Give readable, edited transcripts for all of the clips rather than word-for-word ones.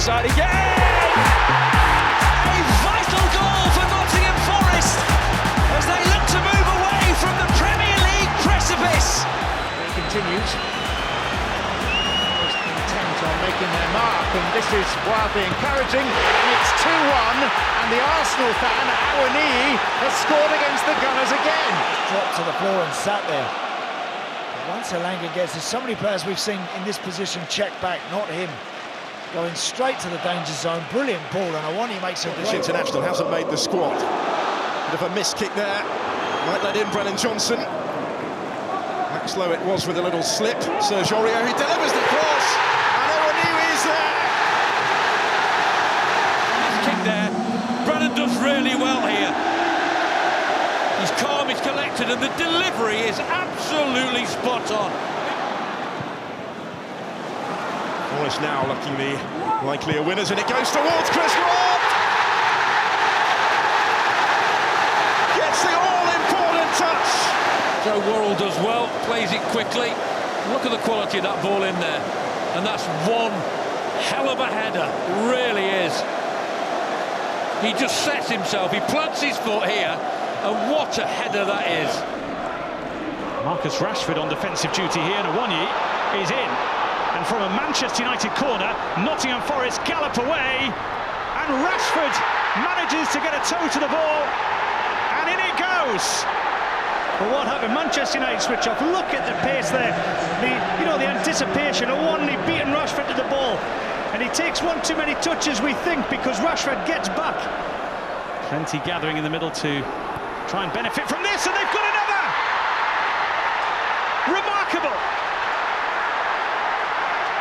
side again! A vital goal for Nottingham Forest as they look to move away from the Premier League precipice. It continues. Intent on making their mark, and this is wildly encouraging. And it's 2-1, and the Arsenal fan, Awoniyi, has scored against the Gunners again. Dropped to the floor and sat there. But once Elanga gets, there's so many players we've seen in this position check back, not him. Going straight to the danger zone, brilliant ball, and Awoniyi makes a This international hasn't made the squad. Bit of a missed kick there. Might let in Brennan Johnson. How slow it was with a little slip. Serge Aurier, who delivers the cross, and Awoniyi is there. Nice kick there. Brennan does really well here. He's calm, he's collected, and the delivery is absolutely spot on. Forest now looking the likelier winners, and it goes towards Chris Robb. Gets the all-important touch. Joe Worrell does well, plays it quickly. Look at the quality of that ball in there. And that's one hell of a header, really is. He just sets himself, he plants his foot here, and what a header that is. Marcus Rashford on defensive duty here, and Awoniyi is in. And from a Manchester United corner, Nottingham Forest gallop away, and Rashford manages to get a toe to the ball, and in it goes. But what happened? Manchester United switch off. Look at the pace there, the anticipation. Awoniyi beating Rashford to the ball, and he takes one too many touches, we think, because Rashford gets back. Plenty gathering in the middle to try and benefit from this, and they've got another. Remarkable.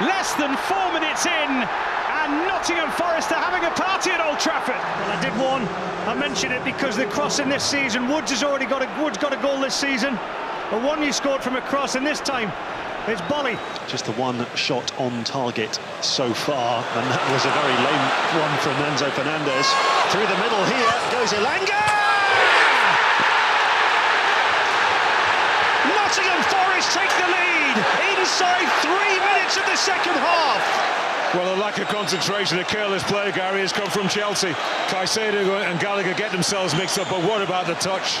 Less than 4 minutes in, and Nottingham Forest are having a party at Old Trafford. Well, I did warn, I mentioned it because the crossing this season, Woods has already got a goal this season. Awoniyi scored from a cross, and this time it's Boly. Just the one shot on target so far, and that was a very lame one from Enzo Fernandez. Through the middle here goes Elanga! Nottingham Forest take the lead inside 3 minutes of the second half. Well, a lack of concentration, a careless play, Gary, has come from Chelsea. Caicedo and Gallagher get themselves mixed up, but what about the touch?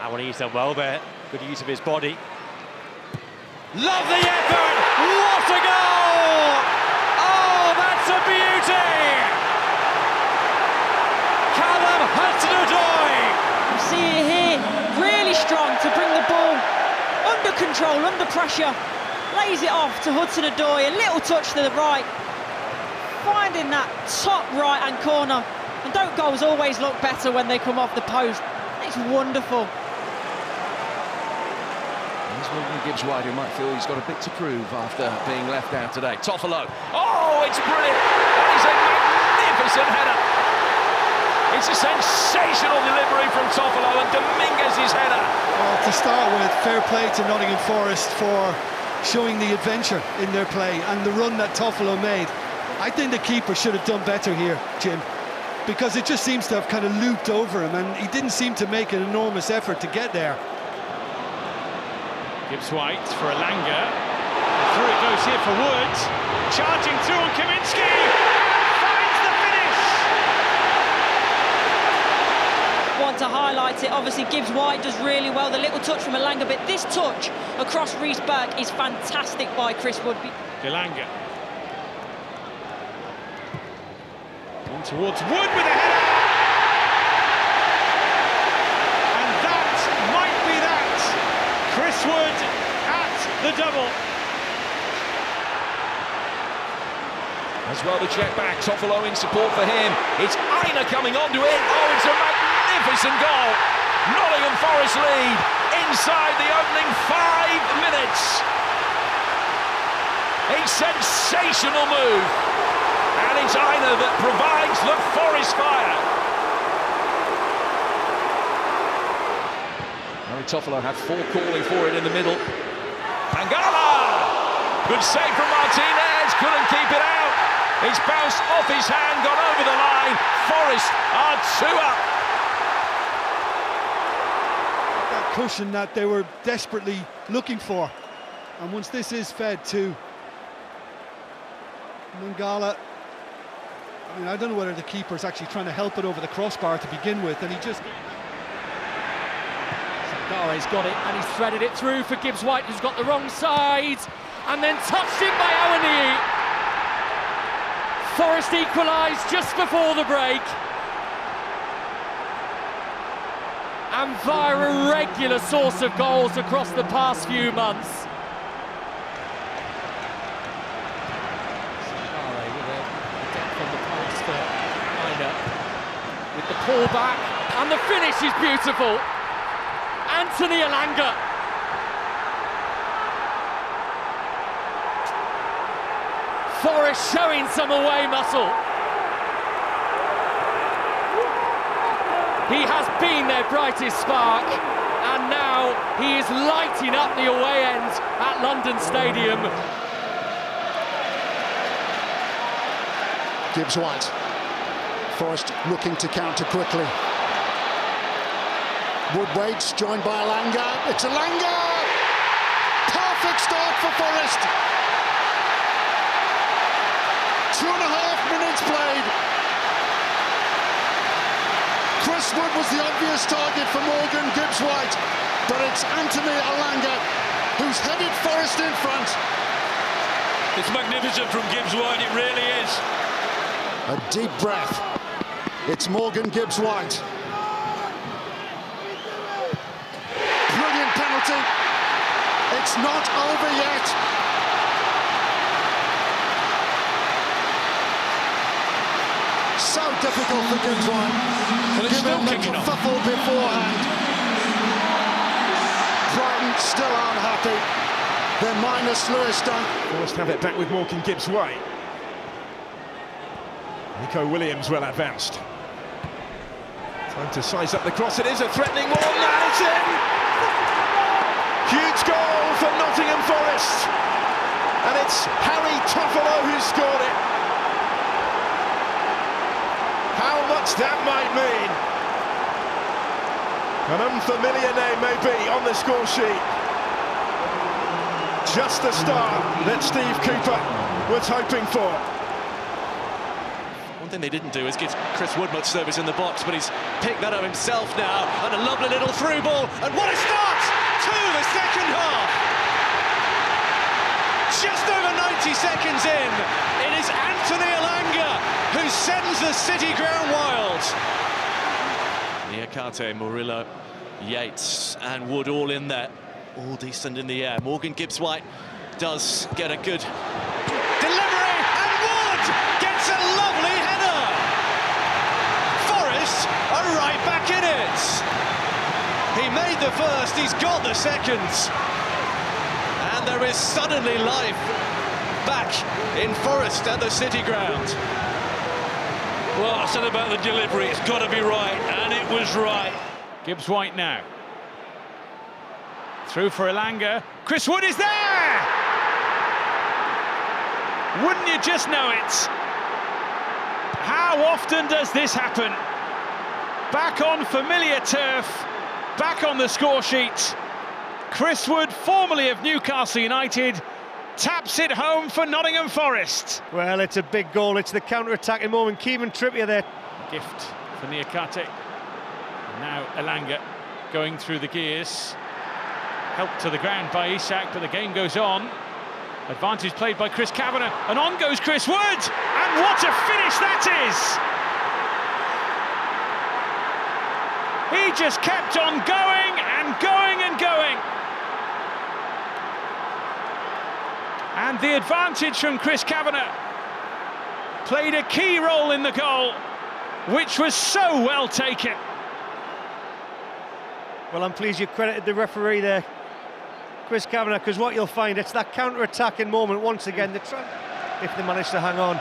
Awoniyi's done well there. Good use of his body. Love the effort! What a goal! Oh, that's a beauty! Callum Hudson-Odoi! You see it here, really strong to bring the ball under control, under pressure. Lays it off to Hudson-Odoi, a little touch to the right. Finding that top right-hand corner. And don't goals always look better when they come off the post? It's wonderful. Here's Willy Gibbs-White, who might feel he's got a bit to prove after being left out today. Toffolo. Oh, it's brilliant! That is a magnificent header. It's a sensational delivery from Toffolo, and Domínguez's header. Well, to start with, fair play to Nottingham Forest for showing the adventure in their play and the run that Toffolo made. I think the keeper should have done better here, Jim, because it just seems to have kind of looped over him, and he didn't seem to make an enormous effort to get there. Gibbs-White for Elanga. Through it goes here for Woods. Charging through on Kaminski. Finds the finish. Want to highlight it, obviously Gibbs-White does really well, the little touch from Elanga, but this touch across Rees-Burke is fantastic by Chris Wood. Elanga. On towards Wood with a header! And that might be that! Chris Wood at the double. As well the check back, Toffolo in support for him. It's Aina coming onto it. Oh, it's a magnificent goal. Nottingham Forest lead inside the opening 5 minutes. A sensational move. And it's Aina that provides the Forest fire. Toffolo had 4 calling for it in the middle. Mangala! Good save from Martinez, couldn't keep it out. It's bounced off his hand, gone over the line. Forest are 2 up. That cushion that they were desperately looking for. And once this is fed to Mangala, I mean, I don't know whether the keeper's actually trying to help it over the crossbar to begin with, and he just... Gare's got it, and he's threaded it through for Gibbs-White, who's got the wrong side, and then touched in by Awoniyi. Forest equalised just before the break. And via a regular source of goals across the past few months. Gare with a depth on the pass for Aina. With the pull back, and the finish is beautiful. Elanga. Forest showing some away muscle. He has been their brightest spark, and now he is lighting up the away end at London Stadium. Gibbs-White. Forest looking to counter quickly. Wood waits, joined by Elanga. It's Elanga! Perfect start for Forest. 2.5 minutes played. Chris Wood was the obvious target for Morgan Gibbs-White, but it's Anthony Elanga who's headed Forest in front. It's magnificent from Gibbs-White, it really is. A deep breath. It's Morgan Gibbs-White. Brilliant penalty. It's not over yet. So difficult for Gibbs-White. Well, it's still kicking off. Kerfuffle beforehand. Brighton still aren't happy. They're minus Lewis Dunk. Forest have it back with Morgan Gibbs-White. Nico Williams well advanced. Time to size up the cross. It is a threatening one. And it's in! Huge goal for Nottingham Forest. And it's Harry Toffolo who scored it. How much that might mean. An unfamiliar name maybe on the score sheet. Just the start that Steve Cooper was hoping for. One thing they didn't do is give Chris Wood much service in the box, but he's picked that up himself now, and a lovely little through ball, and what a start to the second half! Just over 90 seconds in, it is Anthony Elanga who sends the City ground wild. Niakhaté, Murillo, Yates and Wood all in there, all decent in the air. Morgan Gibbs-White does get a good delivery, and Wood gets a lovely header. Forest are right back in it. He made the first, he's got the second. And there is suddenly life back in Forest at the City ground. Well, I said about the delivery, it's got to be right, and it was right. Gibbs-White now. Through for Elanga. Chris Wood is there! Wouldn't you just know it? How often does this happen? Back on familiar turf, back on the score sheet. Chris Wood, formerly of Newcastle United, taps it home for Nottingham Forest. Well, it's a big goal. It's the counter-attacking moment. Kevin Trippier there. Gift for Niakhaté. Now Elanga going through the gears. Helped to the ground by Isak, but the game goes on. Advantage played by Chris Kavanagh, and on goes Chris Wood! And what a finish that is! He just kept on going and going and going. And the advantage from Chris Kavanagh played a key role in the goal, which was so well taken. Well, I'm pleased you credited the referee there, Chris Kavanagh, because what you'll find, it's that counter-attacking moment once again, if they manage to hang on.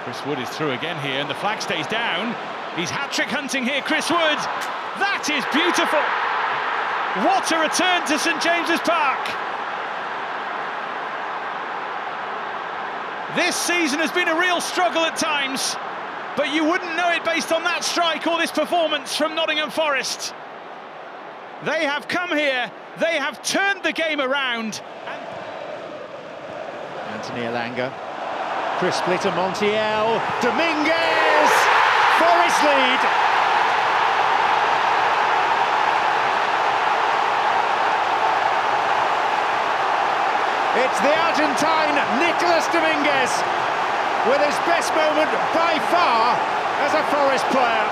Chris Wood is through again here, and the flag stays down. He's hat-trick hunting here, Chris Wood. That is beautiful. What a return to St James's Park. This season has been a real struggle at times, but you wouldn't know it based on that strike or this performance from Nottingham Forest. They have come here, they have turned the game around. Anthony Elanga. Crisply to Montiel, Domínguez, Forest lead. It's the Argentine Nicolas Domínguez with his best moment by far as a Forest player.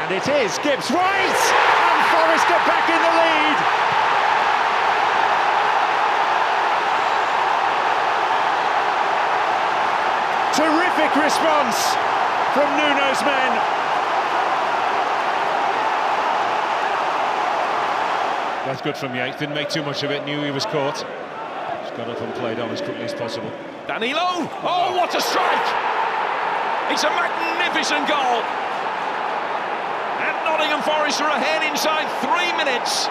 And it is Gibbs-White, and Forest are back in the lead. Terrific response from Nuno's men. That's good from Yates, didn't make too much of it, knew he was caught. Just got up and played on as quickly as possible. Danilo! Oh, what a strike! It's a magnificent goal! And Nottingham Forest are ahead inside 3 minutes.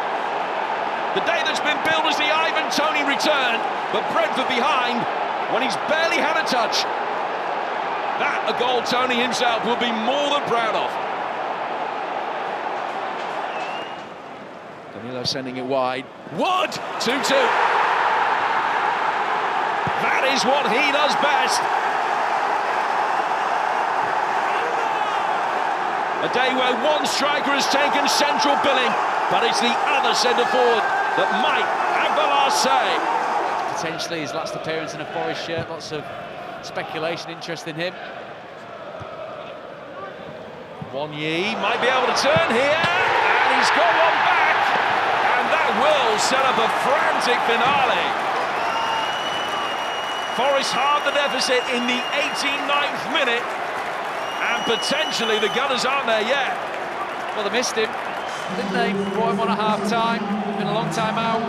The day that's been billed as the Ivan Toney return, but Brentford behind when he's barely had a touch. That, a goal Toney himself will be more than proud of. Danilo sending it wide. Wood! 2-2. That is what he does best. A day where one striker has taken central billing, but it's the other centre-forward that might have the last say. Potentially his last appearance in a Forest shirt, lots of speculation, interest in him. Awoniyi might be able to turn here, and he's got one back, and that will set up a frantic finale. Forest halved the deficit in the 89th minute, and potentially the Gunners aren't there yet. Well, they missed him, didn't they? Brought him on at half-time, been a long time out.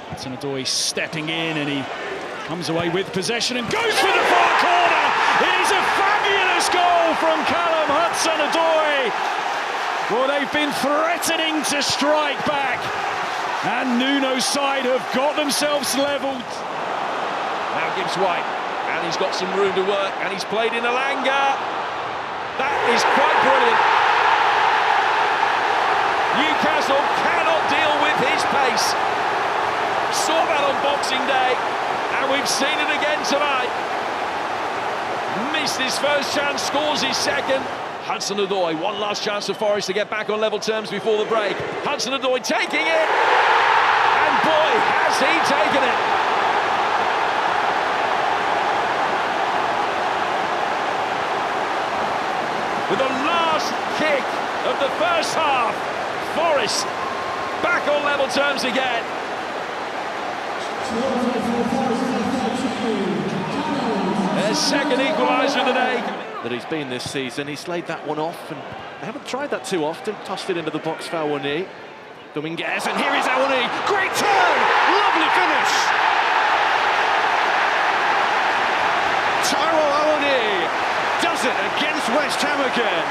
Hudson-Odoi stepping in, and he comes away with possession and goes for the far corner. It is a fabulous goal from Callum Hudson-Odoi. Well, they've been threatening to strike back, and Nuno's side have got themselves levelled. Now Gibbs-White, and he's got some room to work, and he's played in Elanga. That is quite brilliant. Newcastle cannot deal with his pace. Saw that on Boxing Day, and we've seen it again tonight. Missed his first chance, scores his second. Hudson-Odoi, one last chance for Forest to get back on level terms before the break. Hudson-Odoi taking it, and boy, has he taken it. With the last kick of the first half, Forest back on level terms again. Their second equaliser of the day. That he's been this season, he's laid that one off, and they haven't tried that too often. Tossed it into the box for Awoniyi. Domínguez, and here is Awoniyi. Great turn! Lovely finish! Taiwo Awoniyi does it against West Ham again.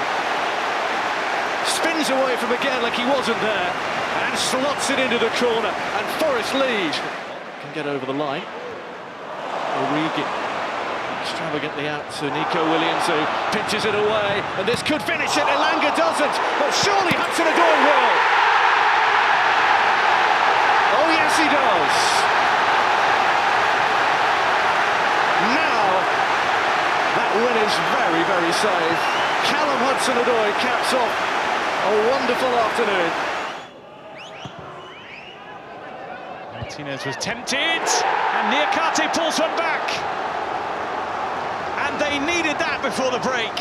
Spins away from again like he wasn't there, and slots it into the corner, and Forest lead. Can get over the line. Orel extravagantly out to Nico Williams, who pitches it away, and this could finish it. Elanga doesn't, but surely Hudson-Odoi will. Oh yes, he does. Now that win is very, very safe. Callum Hudson-Odoi caps off a wonderful afternoon. Martinez was tempted, and Niakhaté pulls one back. And they needed that before the break.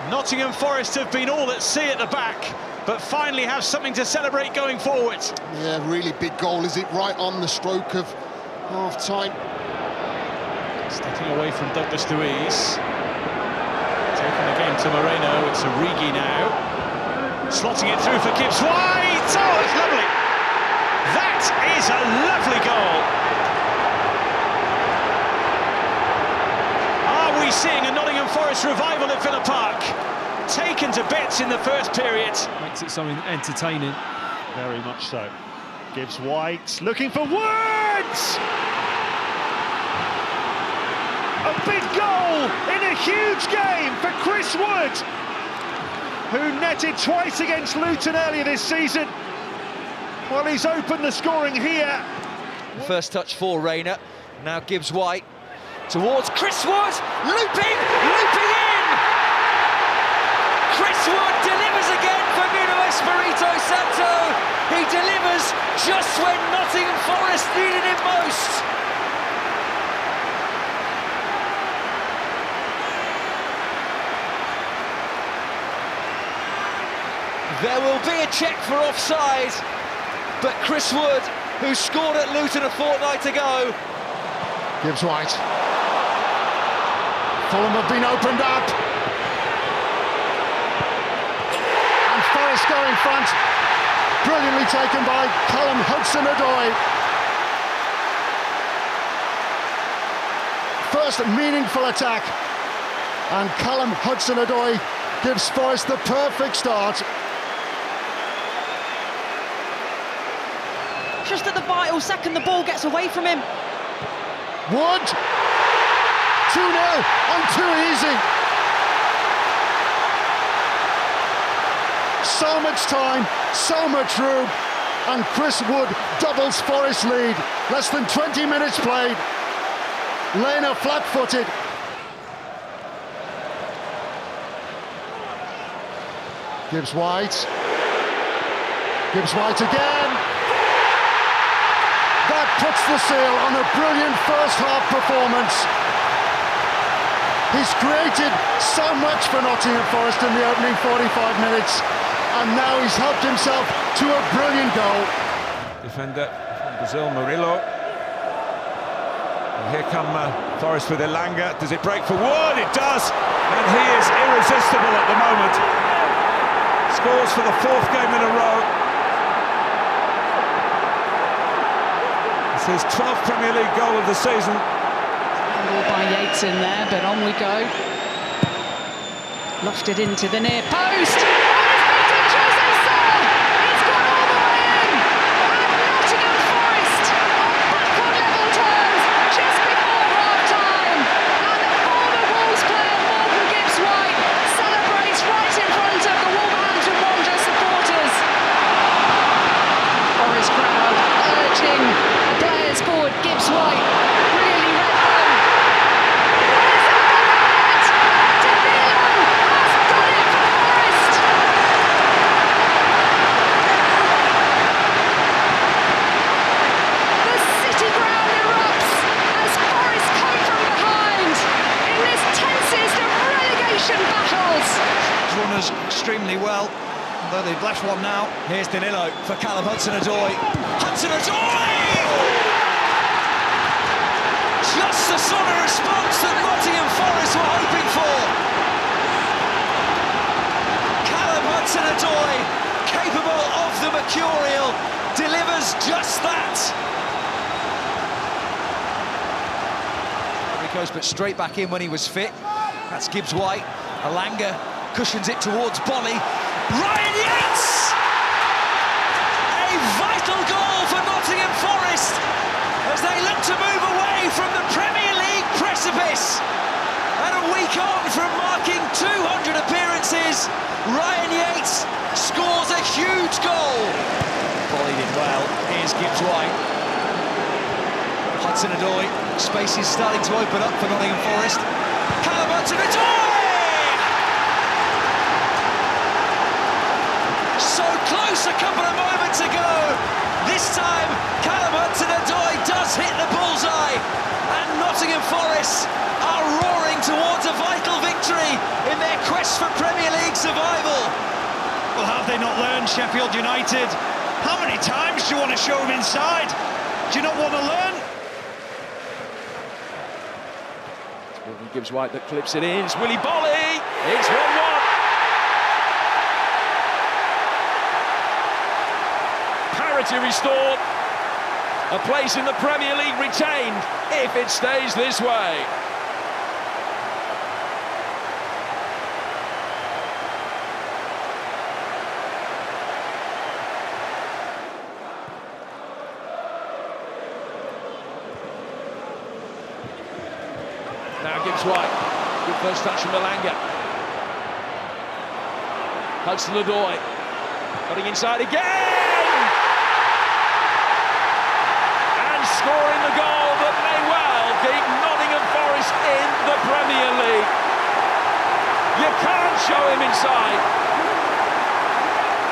Nottingham Forest have been all at sea at the back, but finally have something to celebrate going forward. Yeah, really big goal, is it? Right on the stroke of half-time. Stepping away from Douglas Luiz. Taking the game to Moreno, it's Origi now. Slotting it through for Gibbs-White. Oh, it's lovely. That is a lovely goal. Are we seeing a Nottingham Forest revival at Villa Park? Taken to bits in the first period. Makes it something entertaining. Very much so. Gibbs-White looking for Woods! A big goal in a huge game for Chris Wood, who netted twice against Luton earlier this season. Well, he's opened the scoring here. First touch for Aina. Now Gibbs-White towards Chris Wood, looping in! Chris Wood delivers again for Nuno Espirito Santo. He delivers just when Nottingham Forest needed him most. There will be a check for offside, but Chris Wood, who scored at Luton a fortnight ago. Gibbs-White. Fulham have been opened up. And Forest go in front. Brilliantly taken by Callum Hudson-Odoi. First meaningful attack. And Callum Hudson-Odoi gives Forest the perfect start. Just at the vital second, the ball gets away from him. Wood! 2-0 on too easy. So much time, so much room, and Chris Wood doubles Forest's lead. Less than 20 minutes played. Lena flat-footed. Gibbs-White. Gibbs-White again. That puts the seal on a brilliant first-half performance. He's created so much for Nottingham Forest in the opening 45 minutes, and now he's helped himself to a brilliant goal. Defender from Brazil, Murillo. And here come Forest with Elanga. Does it break for Wood? It does, and he is irresistible at the moment. Scores for the 4th game in a row. His 12th Premier League goal of the season. Ball by Yates in there, but on we go. Lofted into the near post. It's gone all the way in. And Nottingham Forest on back on level terms just before half-time. And the former Wolves player Morgan Gibbs-White celebrates right in front of the Wolverhampton Wanderers supporters. Forest crowd urging players forward. Gibbs-White really read them. Danilo has done it for Forest. The city ground erupts as Forest come from behind in this tensest of relegation battles. Runners extremely well, although they've left one now. Here's Danilo for Callum Hudson-Odoi. Hudson-Odoi! Just the sort of response that Nottingham Forest were hoping for. Callum Hudson-Odoi, capable of the mercurial, delivers just that. He goes but straight back in when he was fit. That's Gibbs-White. Elanga cushions it towards Boly. Ryan Yates! A vital goal for Nottingham Forest as they look to move away from the Premier League precipice. And a week on from marking 200 appearances, Ryan Yates scores a huge goal. Boly did well. Here's Gibbs-White. Hudson-Odoi. Space is starting to open up for Nottingham Forest. Callum Hudson-Odoi! So close a couple of moments ago. This time, Callum Hudson-Odoi does hit the bullseye, and Nottingham Forest are roaring towards a vital victory in their quest for Premier League survival. Well, have they not learned, Sheffield United? How many times do you want to show them inside? Do you not want to learn? It's Morgan Gibbs-White that clips it in. It's Willy Boly. It's 1-1. Parity restored. A place in the Premier League retained if it stays this way. Now Gibbs-White. Good first touch from Elanga. Hudson-Odoi. Cutting inside again! scoring the goal that may well keep Nottingham Forest in the Premier League. You can't show him inside.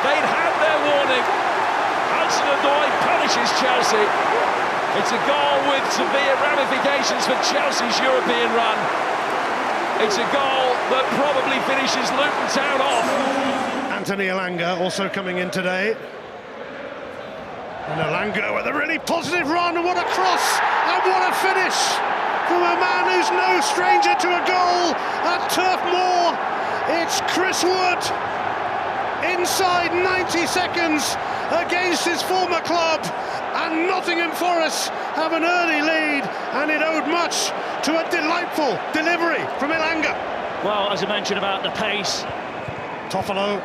They'd had their warning. Hudson-Odoi punishes Chelsea. It's a goal with severe ramifications for Chelsea's European run. It's a goal that probably finishes Luton Town off. Anthony Elanga also coming in today. And Elanga with a really positive run, and what a cross, and what a finish from a man who's no stranger to a goal at Turf Moor. It's Chris Wood, inside 90 seconds against his former club, and Nottingham Forest have an early lead, and it owed much to a delightful delivery from Elanga. Well, as I mentioned about the pace, Toffolo.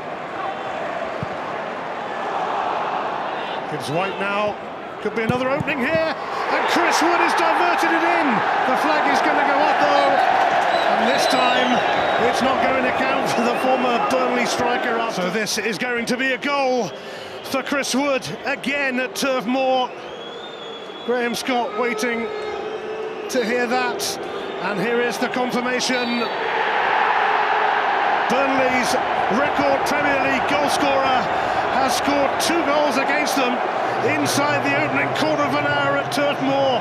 Gibbs-White now, could be another opening here, and Chris Wood has diverted it in. The flag is going to go up though, and this time it's not going to count for the former Burnley striker. So this is going to be a goal for Chris Wood, again at Turf Moor. Graham Scott waiting to hear that, and here is the confirmation. Burnley's record Premier League goalscorer has scored 2 goals against them inside the opening quarter of an hour at Turf Moor.